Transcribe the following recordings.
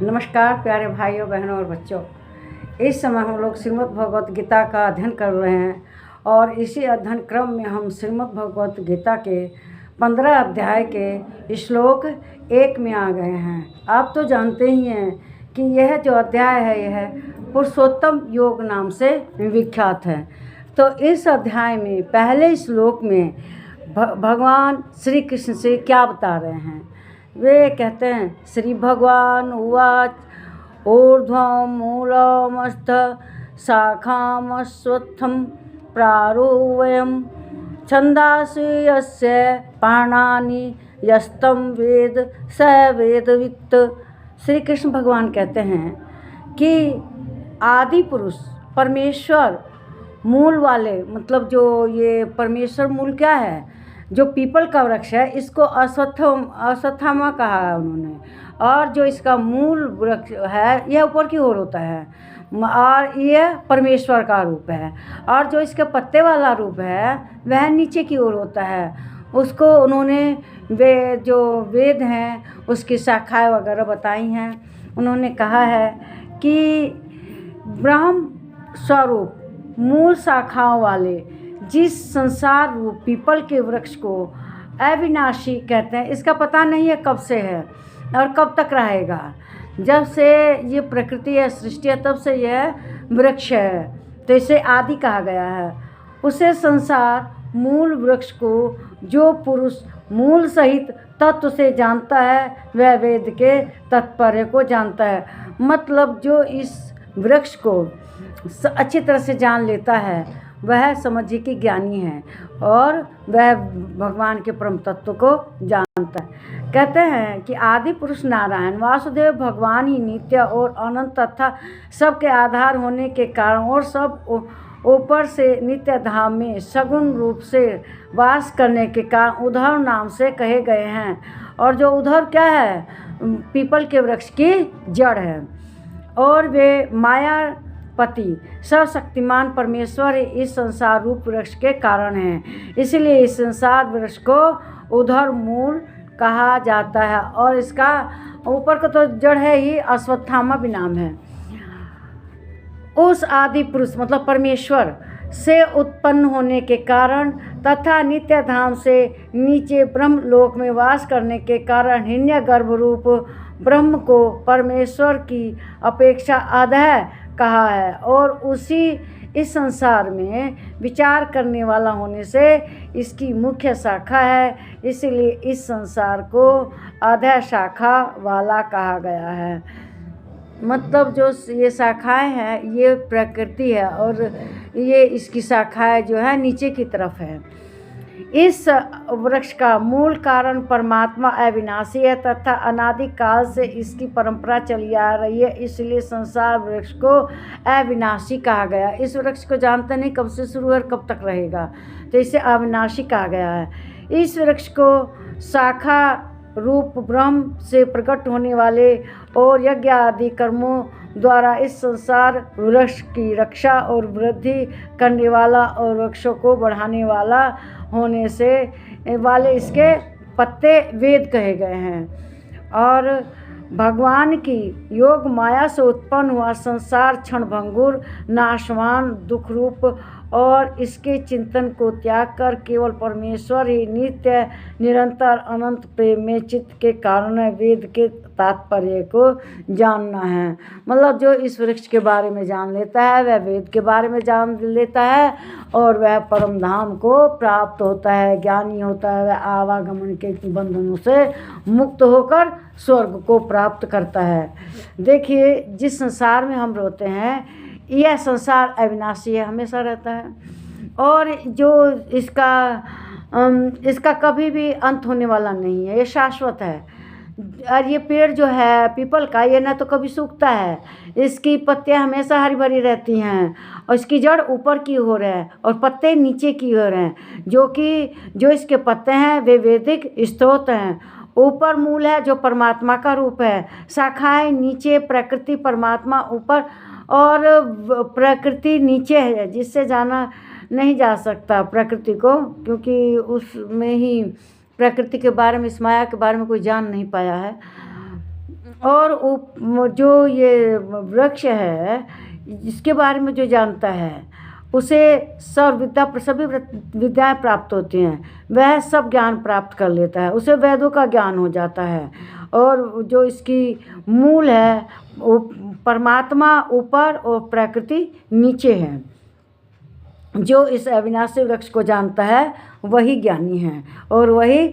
नमस्कार प्यारे भाइयों बहनों और बच्चों। इस समय हम लोग श्रीमद् भगवत गीता का अध्ययन कर रहे हैं और इसी अध्ययन क्रम में हम श्रीमद् भगवत गीता के 15 अध्याय के श्लोक 1 में आ गए हैं। आप तो जानते ही हैं कि यह जो अध्याय है यह पुरुषोत्तम योग नाम से विख्यात है। तो इस अध्याय में पहले श्लोक में भगवान श्री कृष्ण से क्या बता रहे हैं। वे कहते हैं, श्री भगवान उवाच ऊर्ध्वं मूलमस्थ शाखामश्वत्थं प्रारोवयं छन्दांसि यस्य पर्णानि यस्तं वेद स वेदवित्। श्री कृष्ण भगवान कहते हैं कि आदि पुरुष परमेश्वर मूल वाले, मतलब जो ये परमेश्वर मूल क्या है, जो पीपल का वृक्ष है, इसको अश्वत्थामा कहा है उन्होंने। और जो इसका मूल वृक्ष है यह ऊपर की ओर होता है और यह परमेश्वर का रूप है। और जो इसके पत्ते वाला रूप है वह नीचे की ओर होता है। उसको उन्होंने जो वेद हैं उसकी शाखाएं वगैरह बताई हैं। उन्होंने कहा है कि ब्रह्म स्वरूप मूल शाखाओं वाले जिस संसार रूप पीपल के वृक्ष को अविनाशी कहते हैं, इसका पता नहीं है कब से है और कब तक रहेगा। जब से ये प्रकृति है, सृष्टि है, तब से यह वृक्ष है, तो इसे आदि कहा गया है। उसे संसार मूल वृक्ष को जो पुरुष मूल सहित तत्व से जानता है वह वेद के तात्पर्य को जानता है। मतलब जो इस वृक्ष को अच्छी तरह से जान लेता है वह समझिए कि ज्ञानी है और वह भगवान के परम तत्व को जानता है। कहते हैं कि आदि पुरुष नारायण वासुदेव भगवान ही नित्य और अनंत तथा सबके आधार होने के कारण और सब ऊपर से नित्य धाम में सगुण रूप से वास करने के कारण उद्धव नाम से कहे गए हैं। और जो उद्धव क्या है, पीपल के वृक्ष की जड़ है। और वे मायापति सर्वशक्तिमान परमेश्वर इस संसार रूप वृक्ष के कारण हैं। इसलिए इस संसार वृक्ष को उद्धव मूल कहा जाता है। और इसका ऊपर का तो जड़ है ही, अश्वत्थामा भी नाम है। उस आदि पुरुष मतलब परमेश्वर से उत्पन्न होने के कारण तथा नित्य धाम से नीचे ब्रह्म लोक में वास करने के कारण हिरण्य गर्भ रूप ब्रह्म को परमेश्वर की अपेक्षा अधः कहा है। और उसी इस संसार में विचार करने वाला होने से इसकी मुख्य शाखा है। इसलिए इस संसार को अधः शाखा वाला कहा गया है। मतलब जो ये शाखाएं हैं ये प्रकृति है और ये इसकी शाखाएं जो है नीचे की तरफ है। इस वृक्ष का मूल कारण परमात्मा अविनाशी है तथा अनादि काल से इसकी परंपरा चली आ रही है। इसलिए संसार वृक्ष को अविनाशी कहा गया। इस वृक्ष को जानते नहीं कब से शुरू है और कब तक रहेगा, तो इसे अविनाशी कहा गया है। इस वृक्ष को शाखा रूप ब्रह्म से प्रकट होने वाले और यज्ञ आदि कर्मों द्वारा इस संसार वृक्ष की रक्षा और वृद्धि करने वाला और वृक्षों को बढ़ाने वाला होने से वाले इसके पत्ते वेद कहे गए हैं। और भगवान की योग माया से उत्पन्न हुआ संसार क्षणभंगुर नाशवान दुख रूप और इसके चिंतन को त्याग कर केवल परमेश्वर ही नित्य निरंतर अनंत प्रेम में चित्त के कारण वेद के तात्पर्य को जानना है। मतलब जो इस वृक्ष के बारे में जान लेता है वह वेद के बारे में जान लेता है और वह परम धाम को प्राप्त होता है, ज्ञानी होता है। वह आवागमन के बंधनों से मुक्त होकर स्वर्ग को प्राप्त करता है। देखिए, जिस संसार में हम रहते हैं यह संसार अविनाशी है, हमेशा रहता है। और जो इसका कभी भी अंत होने वाला नहीं है, ये शाश्वत है। और ये पेड़ जो है पीपल का, ये ना तो कभी सूखता है, इसकी पत्तियां हमेशा हरी भरी रहती हैं और इसकी जड़ ऊपर की ओर है और पत्ते नीचे की ओर हैं। जो इसके पत्ते हैं वे वैदिक स्रोत हैं। ऊपर मूल है जो परमात्मा का रूप है, शाखाएं नीचे प्रकृति परमात्मा ऊपर और प्रकृति नीचे है, जिससे जाना नहीं जा सकता प्रकृति को, क्योंकि उसमें ही प्रकृति के बारे में, इस माया के बारे में कोई जान नहीं पाया है। और जो ये वृक्ष है, इसके बारे में जो जानता है उसे सभी विद्याएं प्राप्त होती हैं, वह सब ज्ञान प्राप्त कर लेता है, उसे वेदों का ज्ञान हो जाता है। और जो इसकी मूल है वो परमात्मा ऊपर और प्रकृति नीचे है। जो इस अविनाशी वृक्ष को जानता है वही ज्ञानी है और वही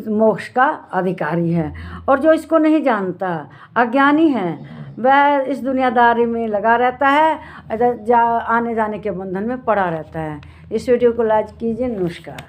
मोक्ष का अधिकारी है। और जो इसको नहीं जानता, अज्ञानी है, वह इस दुनियादारी में लगा रहता है, आने जाने के बंधन में पड़ा रहता है। इस वीडियो को लाइक कीजिए। नमस्कार।